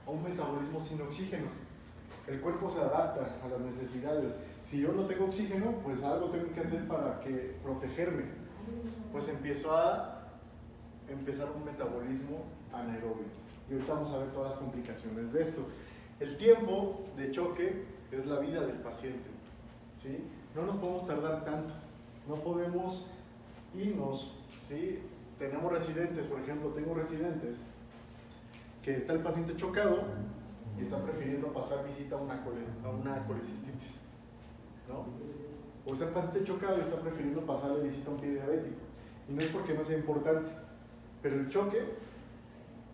a un metabolismo sin oxígeno. El cuerpo se adapta a las necesidades. Si yo no tengo oxígeno, pues algo tengo que hacer para protegerme. Pues empiezo a empezar un metabolismo anaerobio. Y ahorita vamos a ver todas las complicaciones de esto. El tiempo de choque es la vida del paciente, ¿sí? No nos podemos tardar tanto, no podemos irnos, ¿sí? Tenemos residentes, por ejemplo, tengo residentes que está el paciente chocado y está prefiriendo pasar visita a una colecistitis, ¿no? O está el paciente chocado y está prefiriendo pasarle visita a un pie diabético. Y no es porque no sea importante, pero el choque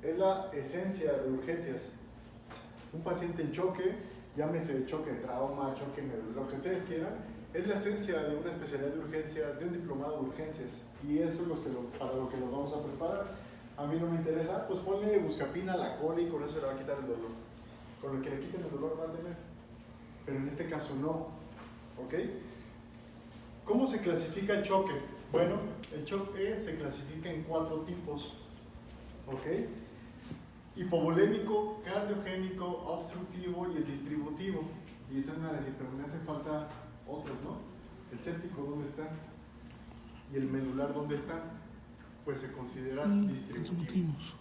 es la esencia de urgencias. Un paciente en choque, llámese choque de trauma, choque de lo que ustedes quieran, es la esencia de una especialidad de urgencias, de un diplomado de urgencias. Y eso es para lo que nos vamos a preparar. A mí no me interesa, pues ponle buscapina a la cola y con eso le va a quitar el dolor. Con lo que le quiten el dolor va a tener. Pero en este caso no. ¿Ok? ¿Cómo se clasifica el choque? Bueno, el choque se clasifica en 4 tipos. ¿Ok? Hipovolémico, cardiogénico, obstructivo y el distributivo. Y están a decir, pero me hace falta otros, ¿no? El séptico, ¿dónde está? Y el medular, ¿dónde está? Pues se consideran distributivos.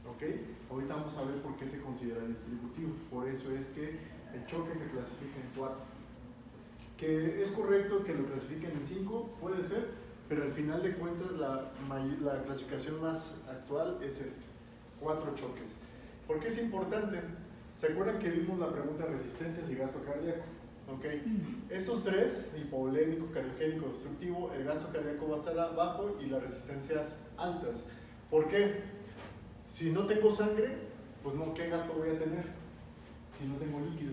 ¿Ok? Ahorita vamos a ver por qué se considera distributivo. Por eso es que el choque se clasifica en 4. Que es correcto que lo clasifiquen en 5, puede ser, pero al final de cuentas la clasificación más actual es 4 choques. ¿Por qué es importante? ¿Se acuerdan que vimos la pregunta de resistencias y gasto cardíaco? ¿Okay? Estos 3, hipovolémico, cardiogénico, obstructivo, el gasto cardíaco va a estar abajo y las resistencias altas. ¿Por qué? Si no tengo sangre, pues no, ¿qué gasto voy a tener? Si no tengo líquido.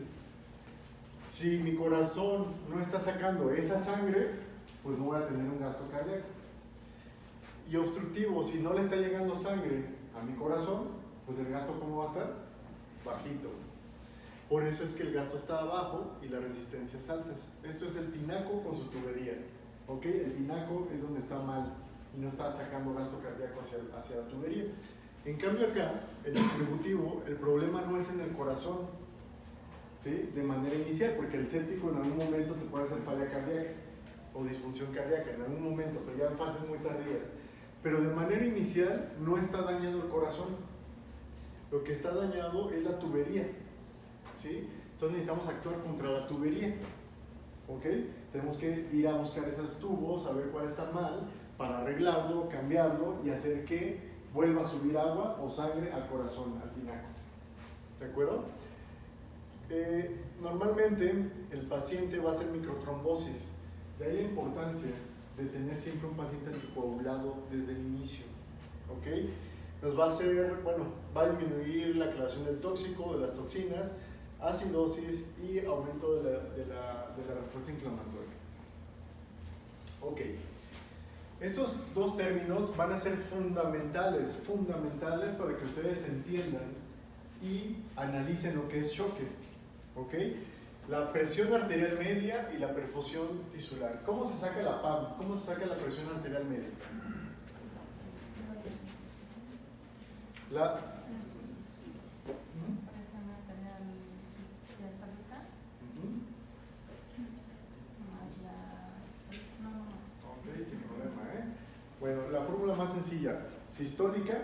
Si mi corazón no está sacando esa sangre, pues no voy a tener un gasto cardíaco. Y obstructivo, si no le está llegando sangre a mi corazón, pues el gasto ¿cómo va a estar? Bajito. Por eso es que el gasto está abajo y las resistencias altas. Esto es el tinaco con su tubería. ¿Ok? El tinaco es donde está mal y no está sacando gasto cardíaco hacia la tubería. En cambio acá, el distributivo, el problema no es en el corazón, ¿sí? De manera inicial, porque el séptico en algún momento te puede hacer falla cardíaca o disfunción cardíaca, en algún momento, pero ya en fases muy tardías. Pero de manera inicial no está dañado el corazón. Lo que está dañado es la tubería, ¿sí? Entonces necesitamos actuar contra la tubería, ¿ok? Tenemos que ir a buscar esos tubos, a ver cuál está mal, para arreglarlo, cambiarlo y hacer que vuelva a subir agua o sangre al corazón, al tinaco. ¿De acuerdo? Normalmente el paciente va a hacer microtrombosis. De ahí la importancia de tener siempre un paciente anticoagulado desde el inicio. ¿Ok? Nos va a hacer, bueno, va a disminuir la aclaración del tóxico, de las toxinas, acidosis y aumento de la respuesta inflamatoria. Ok. Estos 2 términos van a ser fundamentales para que ustedes entiendan y analicen lo que es choque. ¿Ok? La presión arterial media y la perfusión tisular. ¿Cómo se saca la PAM? ¿Cómo se saca la presión arterial media? La presión arterial diastólica Ok, sin problema, ¿eh? Bueno, la fórmula más sencilla, sistólica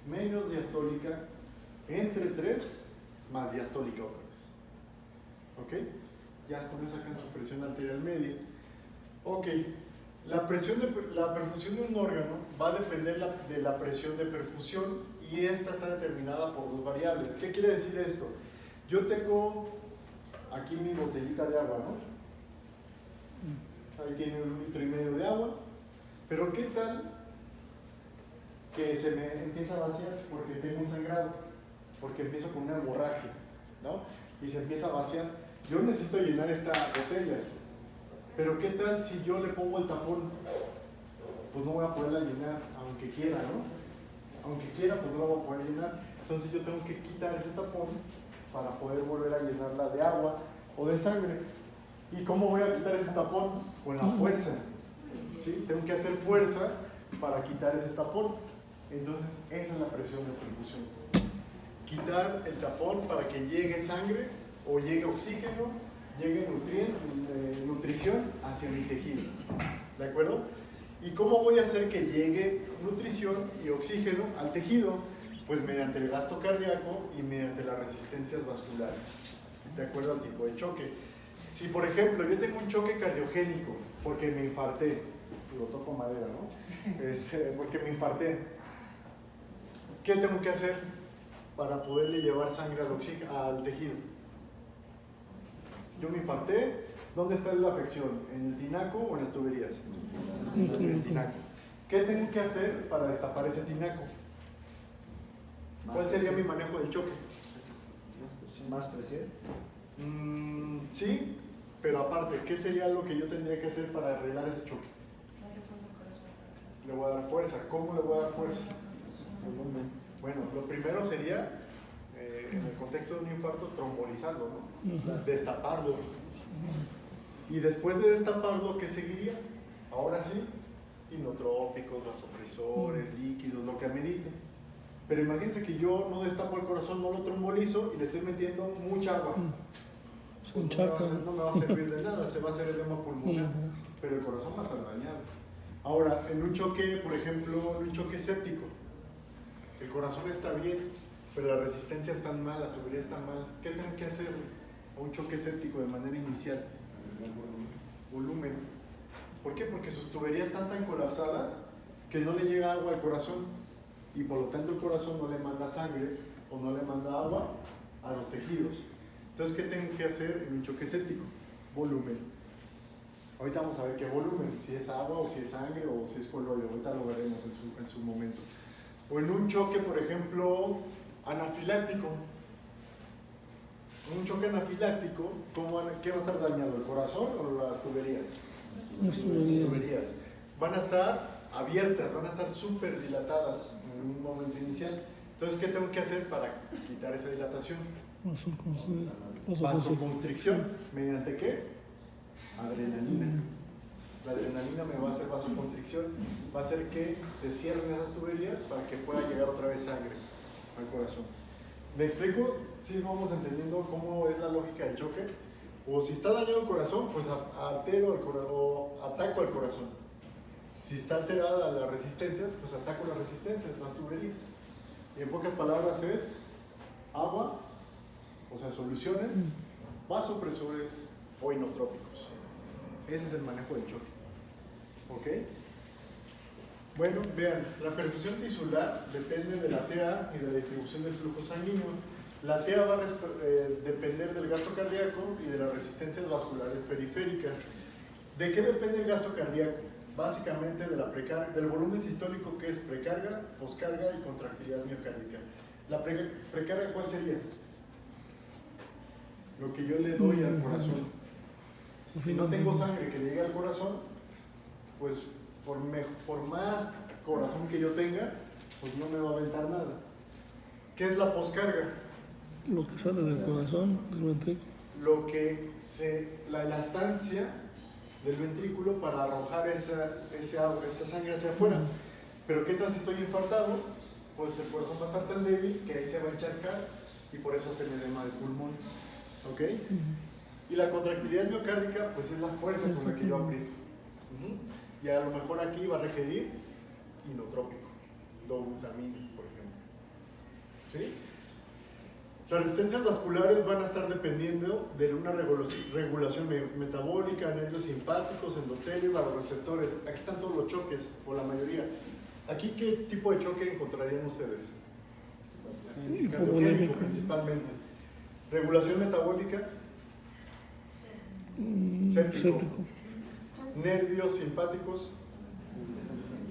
menos diastólica entre 3 más diastólica otra vez. ¿Ok? Ya con eso sacan su presión arterial media. Ok, la perfusión de un órgano va a depender de la presión de perfusión y esta está determinada por 2 variables. ¿Qué quiere decir esto? Yo tengo aquí mi botellita de agua, ¿no? Ahí tiene 1,5 litros de agua, pero ¿qué tal que se me empieza a vaciar porque tengo un sangrado? Porque empiezo con una hemorragia, ¿no? Y se empieza a vaciar. Yo necesito llenar esta botella, pero ¿qué tal si yo le pongo el tapón? Pues no voy a poderla llenar, aunque quiera, ¿no? Aunque quiera, pues no la voy a poder llenar. Entonces yo tengo que quitar ese tapón para poder volver a llenarla de agua o de sangre. ¿Y cómo voy a quitar ese tapón? Con la fuerza, ¿sí? Tengo que hacer fuerza para quitar ese tapón. Entonces esa es la presión de perfusión. quitar el tapón para que llegue sangre o llegue oxígeno, llegue nutrición hacia mi tejido. ¿De acuerdo? ¿Y cómo voy a hacer que llegue nutrición y oxígeno al tejido? Pues mediante el gasto cardíaco y mediante las resistencias vasculares, de acuerdo al tipo de choque. Si, por ejemplo, yo tengo un choque cardiogénico porque me infarté, lo toco madera, ¿no? Porque me infarté, ¿qué tengo que hacer para poderle llevar sangre al tejido? Yo me infarté, ¿dónde está la afección? ¿En el tinaco o en las tuberías? En el tinaco. ¿Qué tengo que hacer para destapar ese tinaco? ¿Cuál sería mi manejo del choque? ¿Más presión? Sí, pero aparte, ¿qué sería lo que yo tendría que hacer para arreglar ese choque? Le voy a dar fuerza. ¿Cómo le voy a dar fuerza? Bueno, lo primero sería, en el contexto de un infarto, trombolizarlo, ¿no? Destaparlo. Y después de destaparlo, ¿qué seguiría? Ahora sí, inotrópicos, vasopresores, líquidos, lo que amerite. Pero imagínense que yo no destapo el corazón, no lo trombolizo y le estoy metiendo mucha agua. Pues no me va a servir de nada, se va a hacer edema pulmonar, pero el corazón va a estar dañado. Ahora, en un choque, por ejemplo, en un choque séptico, el corazón está bien, pero la resistencia está mal, la tubería está mal. ¿Qué tengo que hacer a un choque séptico de manera inicial? Volumen. ¿Por qué? Porque sus tuberías están tan colapsadas que no le llega agua al corazón y por lo tanto el corazón no le manda sangre o no le manda agua a los tejidos. Entonces, ¿qué tengo que hacer en un choque séptico? Volumen. Ahorita vamos a ver qué volumen, si es agua o si es sangre o si es coloide, ahorita lo veremos en su momento. O en un choque, por ejemplo, anafiláctico. En un choque anafiláctico, ¿qué va a estar dañado? ¿El corazón o las tuberías? Las tuberías. Tuberías. Van a estar abiertas, van a estar súper dilatadas en un momento inicial. Entonces, ¿qué tengo que hacer para quitar esa dilatación? Vasoconstricción. ¿Mediante qué? Adrenalina. La adrenalina me va a hacer vasoconstricción, va a hacer que se cierren esas tuberías para que pueda llegar otra vez sangre al corazón. ¿Me explico? ¿Sí vamos entendiendo cómo es la lógica del choque? O si está dañado el corazón, pues altero o ataco al corazón. Si está alterada las resistencias, pues ataco las resistencias, las tuberías. Y en pocas palabras es agua, o sea, soluciones, vasopresores o inotrópicos. Ese es el manejo del choque. ¿Ok? Bueno, vean, la perfusión tisular depende de la TEA y de la distribución del flujo sanguíneo. La TEA va a depender del gasto cardíaco y de las resistencias vasculares periféricas. ¿De qué depende el gasto cardíaco? Básicamente de del volumen sistólico, que es precarga, poscarga y contractilidad miocárdica. ¿La precarga cuál sería? Lo que yo le doy al corazón. Si no tengo sangre que llegue al corazón, pues por más corazón que yo tenga, pues no me va a aventar nada. ¿Qué es la poscarga? Lo que sale del corazón, del ventrículo. La elastancia del ventrículo para arrojar esa sangre hacia afuera. Pero ¿qué tal si estoy infartado? Pues el corazón va a estar tan débil que ahí se va a encharcar y por eso hace el edema de pulmón. ¿Ok? Y la contractilidad miocárdica, pues es la fuerza con la que yo aprieto. Y a lo mejor aquí va a requerir inotrópico, dobutamina, por ejemplo. ¿Sí? Las resistencias vasculares van a estar dependiendo de una regulación metabólica, nervios simpáticos, endotelio y vasoreceptores. Aquí están todos los choques, o la mayoría. ¿Aquí qué tipo de choque encontrarían ustedes? Cardiogénico principalmente. Regulación metabólica. Séptico. Nervios simpáticos.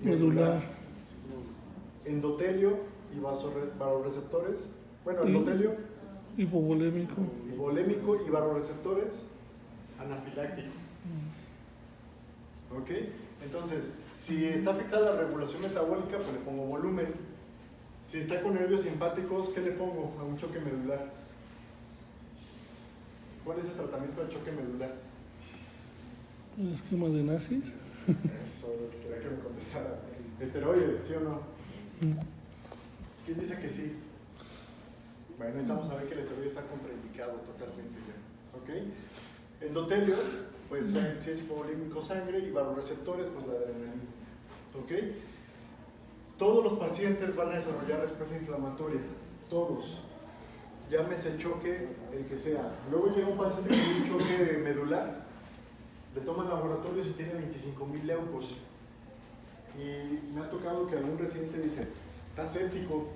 Medular. Endotelio y vasoreceptores. Bueno, endotelio. Hipovolémico. Hipovolémico y vasoreceptores. Anafiláctico. ¿Ok? Entonces, si está afectada la regulación metabólica, pues le pongo volumen. Si está con nervios simpáticos, ¿qué le pongo a un choque medular? ¿Cuál es el tratamiento del choque medular? El esquema de nazis. Eso, lo que quería que me contestara. ¿Esteroide, sí o no? ¿Quién dice que sí? Bueno, ahorita vamos a ver que el esteroide está contraindicado totalmente ya. ¿Ok? Endotelio, pues si es hipovolímico sangre, y vasoreceptores, pues la adrenalina. ¿Ok? Todos los pacientes van a desarrollar respuesta inflamatoria. Todos. Llámese choque, el que sea. Luego llega un paciente con un choque medular, le toman laboratorios y tiene 25,000 leucos. Y me ha tocado que algún residente dice, está séptico.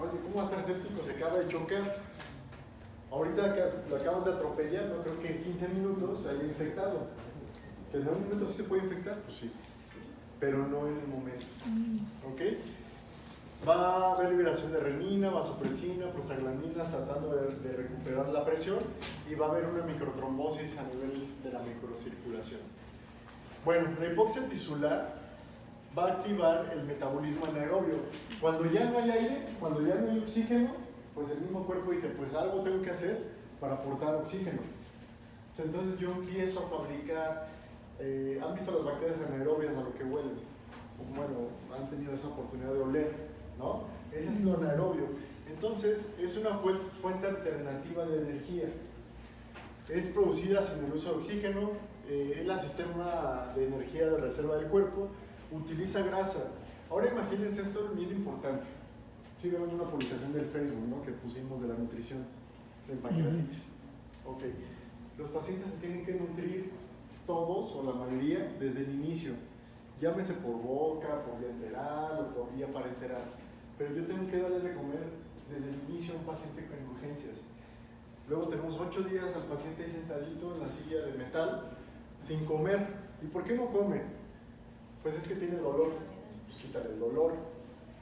Oye, ¿cómo va a estar séptico? Se acaba de chocar. Ahorita lo acaban de atropellar, no creo que en 15 minutos se haya infectado. ¿Que en algún momento sí se puede infectar? Pues sí, pero no en el momento. ¿Ok? Va a haber liberación de renina, vasopresina, prostaglandinas, tratando de recuperar la presión, y va a haber una microtrombosis a nivel de la microcirculación. Bueno, la hipoxia tisular va a activar el metabolismo anaerobio. Cuando ya no hay aire, cuando ya no hay oxígeno, pues el mismo cuerpo dice, pues algo tengo que hacer para aportar oxígeno. Entonces yo empiezo a fabricar, ¿han visto las bacterias anaerobias a lo que huelen? Bueno, han tenido esa oportunidad de oler, ¿no? Ese es lo anaerobio. Entonces es una fuente alternativa de energía. Es producida sin el uso de oxígeno, es el sistema de energía de reserva del cuerpo, utiliza grasa. Ahora imagínense, esto es bien importante. Sí, vemos una publicación del Facebook, ¿no?, que pusimos de la nutrición de pancreatitis. Ok, los pacientes se tienen que nutrir todos o la mayoría desde el inicio, llámese por boca, por vía enteral o por vía parenteral, pero yo tengo que darles de comer desde el inicio a un paciente con urgencias. Luego tenemos 8 días al paciente ahí sentadito en la silla de metal sin comer. ¿Y por qué no come? Pues es que tiene dolor. Pues quítale el dolor.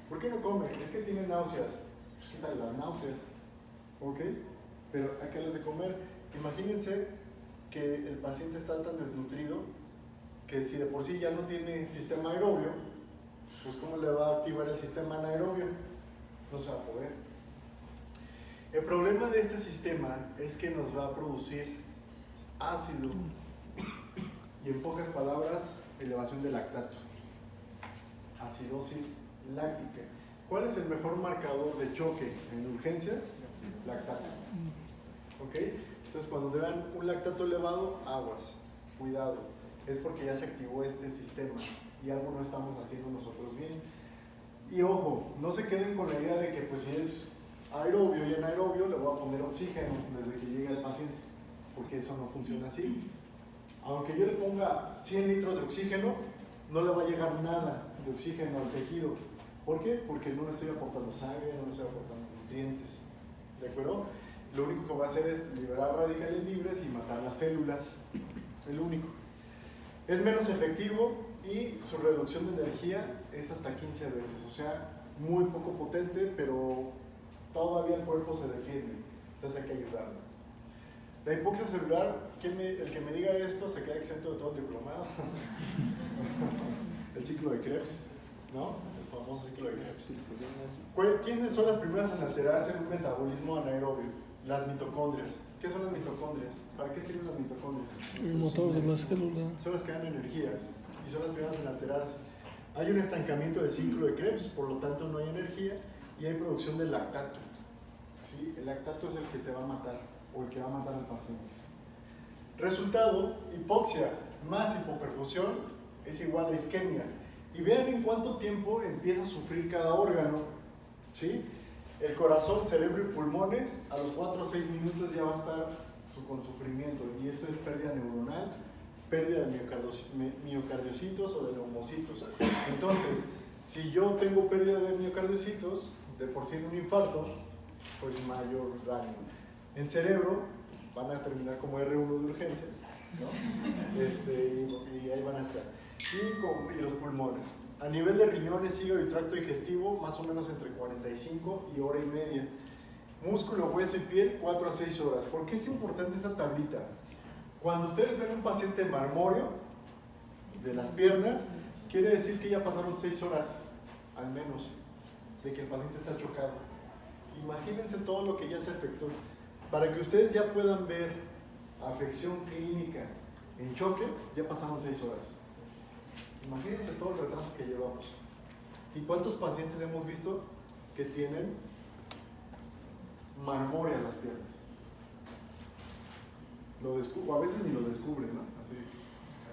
¿Por qué no come? Es que tiene náuseas. Pues quítale las náuseas. ¿Ok? Pero hay que darles de comer. Imagínense que el paciente está tan desnutrido que si de por sí ya no tiene sistema aerobio, pues ¿cómo le va a activar el sistema anaerobio? No se va a poder. El problema de este sistema es que nos va a producir ácido y, en pocas palabras, elevación de lactato. Acidosis láctica. ¿Cuál es el mejor marcador de choque en urgencias? Lactato. ¿Ok? Entonces, cuando vean un lactato elevado, aguas, cuidado. Es porque ya se activó este sistema y algo no estamos haciendo nosotros bien. Y ojo, no se queden con la idea de que pues si es aerobio y anaerobio le voy a poner oxígeno desde que llegue el paciente, porque eso no funciona así. Aunque yo le ponga 100 litros de oxígeno, no le va a llegar nada de oxígeno al tejido. ¿Por qué? Porque no le estoy aportando sangre, no le estoy aportando nutrientes. ¿De acuerdo? Lo único que va a hacer es liberar radicales libres y matar las células. Es lo único. Es menos efectivo y su reducción de energía es hasta 15 veces. O sea, muy poco potente, pero todavía el cuerpo se defiende. Entonces hay que ayudarlo. La hipoxia celular, el que me diga esto se queda exento de todo el diplomado. El ciclo de Krebs, ¿no? El famoso ciclo de Krebs. ¿Quiénes son las primeras en alterarse en un metabolismo anaerobio? Las mitocondrias. ¿Qué son las mitocondrias? ¿Para qué sirven las mitocondrias? El motor de la célula. Son las que dan energía y son las primeras en alterarse. Hay un estancamiento del ciclo de Krebs, por lo tanto no hay energía y hay producción de lactato. ¿Sí? El lactato es el que te va a matar o el que va a matar al paciente. Resultado, hipoxia más hipoperfusión es igual a isquemia. Y vean en cuánto tiempo empieza a sufrir cada órgano. ¿Sí? El corazón, cerebro y pulmones, a los 4 o 6 minutos ya va a estar con sufrimiento. Y esto es pérdida neuronal, pérdida de miocardiocitos o de neumocitos. Entonces, si yo tengo pérdida de miocardiocitos, de por sí en un infarto, pues mayor daño. En cerebro van a terminar como R1 de urgencias, ¿no? Y ahí van a estar. Y los pulmones. A nivel de riñones, hígado y tracto digestivo, más o menos entre 45 y hora y media. Músculo, hueso y piel, 4 a 6 horas. ¿Por qué es importante esa tablita? Cuando ustedes ven un paciente marmóreo de las piernas, quiere decir que ya pasaron 6 horas, al menos, de que el paciente está chocado. Imagínense todo lo que ya se afectó. Para que ustedes ya puedan ver afección clínica en choque, ya pasaron 6 horas. Imagínense todo el retraso que llevamos. ¿Y cuántos pacientes hemos visto que tienen marmóreas las piernas. A veces ni lo descubren, ¿no? Así,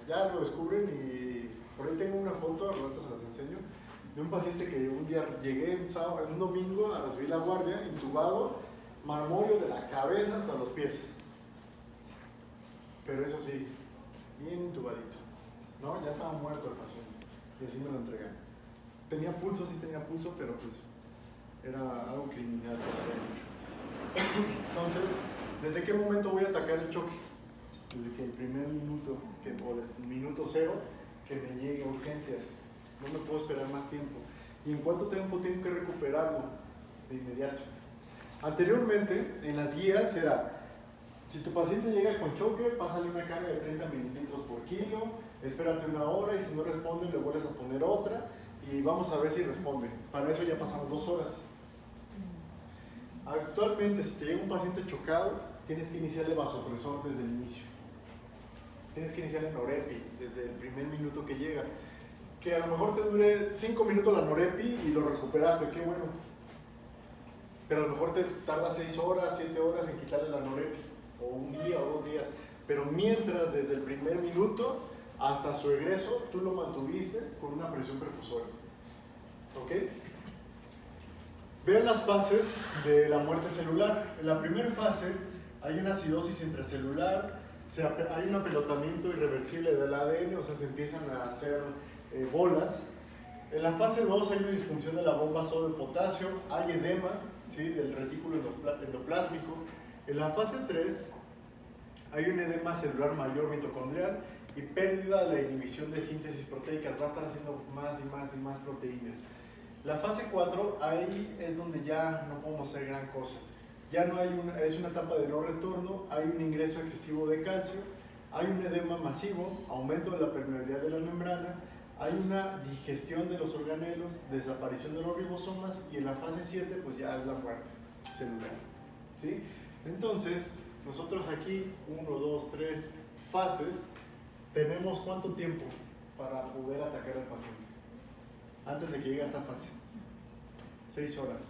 ya lo descubren y por ahí tengo una foto, al rato se las enseño, de un paciente que un día llegué en un domingo a recibir la guardia, intubado, marmóreo de la cabeza hasta los pies. Pero eso sí, bien intubadito, ¿no? Ya estaba muerto el paciente y así me lo entregaron. Tenía pulso, sí tenía pulso, pero pues era algo criminal que le había hecho. Entonces, ¿desde qué momento voy a atacar el choque? Desde que el primer minuto, o el minuto cero, que me llegue a urgencias. No me puedo esperar más tiempo. ¿Y en cuánto tiempo tengo que recuperarlo? De inmediato. Anteriormente, en las guías era, si tu paciente llega con choque, pásale una carga de 30 mililitros por kilo, espérate una hora y si no responde le vuelves a poner otra y vamos a ver si responde. Para eso ya pasamos 2 horas. Actualmente, si te llega un paciente chocado, tienes que iniciar el vasopresor desde el inicio. Tienes que iniciar el norepi desde el primer minuto que llega. Que a lo mejor te dure 5 minutos la norepi y lo recuperaste, qué bueno. Pero a lo mejor te tarda 6 horas, 7 horas en quitarle la norepi, o un día o 2 días. Pero mientras, desde el primer minuto hasta su egreso, tú lo mantuviste con una presión perfusoria. ¿Ok? Vean las fases de la muerte celular. En la primera fase hay una acidosis intracelular, hay un apelotamiento irreversible del ADN, o sea, se empiezan a hacer bolas. En la fase 2 hay una disfunción de la bomba sodio de potasio, hay edema, ¿sí?, del retículo endoplásmico. En la fase 3 hay un edema celular mayor mitocondrial y pérdida de la inhibición de síntesis proteica, va a estar haciendo más y más y más proteínas. La fase 4, ahí es donde ya no podemos hacer gran cosa. Ya no hay es una etapa de no retorno, hay un ingreso excesivo de calcio, hay un edema masivo, aumento de la permeabilidad de la membrana, hay una digestión de los organelos, desaparición de los ribosomas y en la fase 7 pues ya es la muerte celular, ¿sí? Entonces, nosotros aquí, 1, 2, 3 fases, tenemos ¿cuánto tiempo para poder atacar al paciente? Antes de que llegue a esta fase, 6 horas.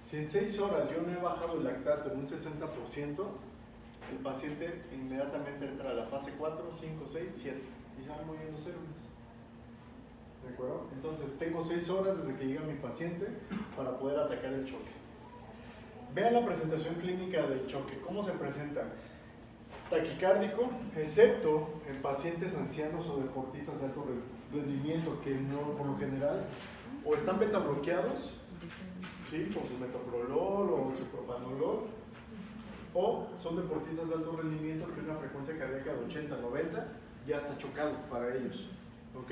Si en 6 horas yo no he bajado el lactato en un 60%, el paciente inmediatamente entra a la fase 4, 5, 6, 7 y se van muriendo células. ¿De acuerdo? Entonces tengo 6 horas desde que llega mi paciente para poder atacar el choque. Vean la presentación clínica del choque. ¿Cómo se presenta? Taquicárdico, excepto en pacientes ancianos o deportistas de alto rendimiento que no, por lo general, o están beta bloqueados, ¿sí?, con su metoprolol o su propanolol, o son deportistas de alto rendimiento que una frecuencia cardíaca de 80, 90 ya está chocado para ellos. ¿Ok?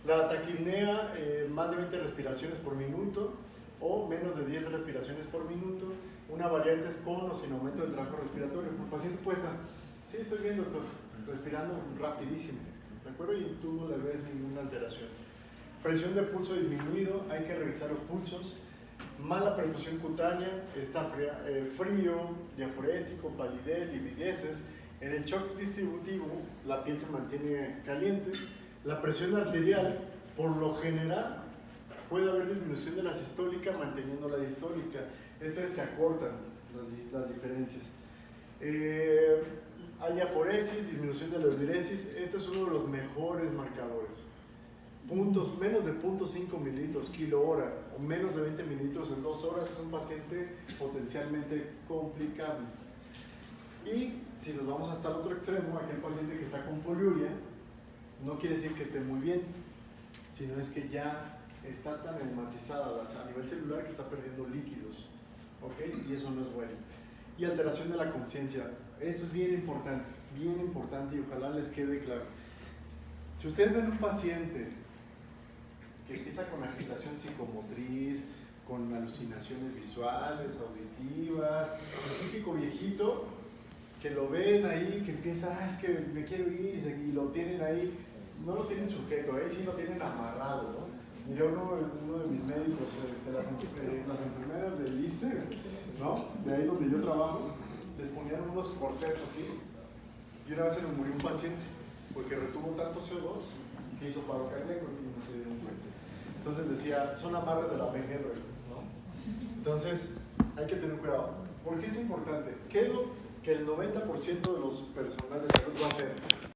La taquipnea, más de 20 respiraciones por minuto o menos de 10 respiraciones por minuto, una variante es con o sin aumento del trabajo respiratorio. El paciente puede estar, sí, estoy bien, doctor, respirando rapidísimo, ¿de acuerdo? Y tú no le ves ninguna alteración. Presión de pulso disminuido, hay que revisar los pulsos. Mala perfusión cutánea, está frío, diaforético, palidez, livideces. En el shock distributivo, la piel se mantiene caliente. La presión arterial, por lo general, puede haber disminución de la sistólica manteniendo la distólica. Esto es, se acortan las diferencias. Hay aforesis, disminución de la euriresis. Este es uno de los mejores marcadores. Puntos, menos de 0.5 mililitros kilo hora o menos de 20 mililitros en 2 horas es un paciente potencialmente complicable. Y si nos vamos hasta el otro extremo, aquel paciente que está con poliuria, no quiere decir que esté muy bien, sino es que ya está tan enmatizada a nivel celular que está perdiendo líquidos, ¿ok? Y eso no es bueno. Y alteración de la conciencia, eso es bien importante y ojalá les quede claro. Si ustedes ven un paciente que empieza con agitación psicomotriz, con alucinaciones visuales, auditivas, el típico viejito que lo ven ahí, que empieza, es que me quiero ir y lo tienen ahí, no lo tienen sujeto, sí lo tienen amarrado, ¿no? Miré uno de mis médicos, las enfermeras del ISSSTE, ¿no?, de ahí donde yo trabajo, les ponían unos corsets así, y una vez se nos murió un paciente porque retuvo tanto CO2 que hizo paro cardíaco y no se dieron cuenta. Entonces decía, son amarres de la PGR, ¿no? Entonces, Hay que tener cuidado. ¿Por qué es importante? ¿Qué es lo que el 90% de los personales de salud va a hacer?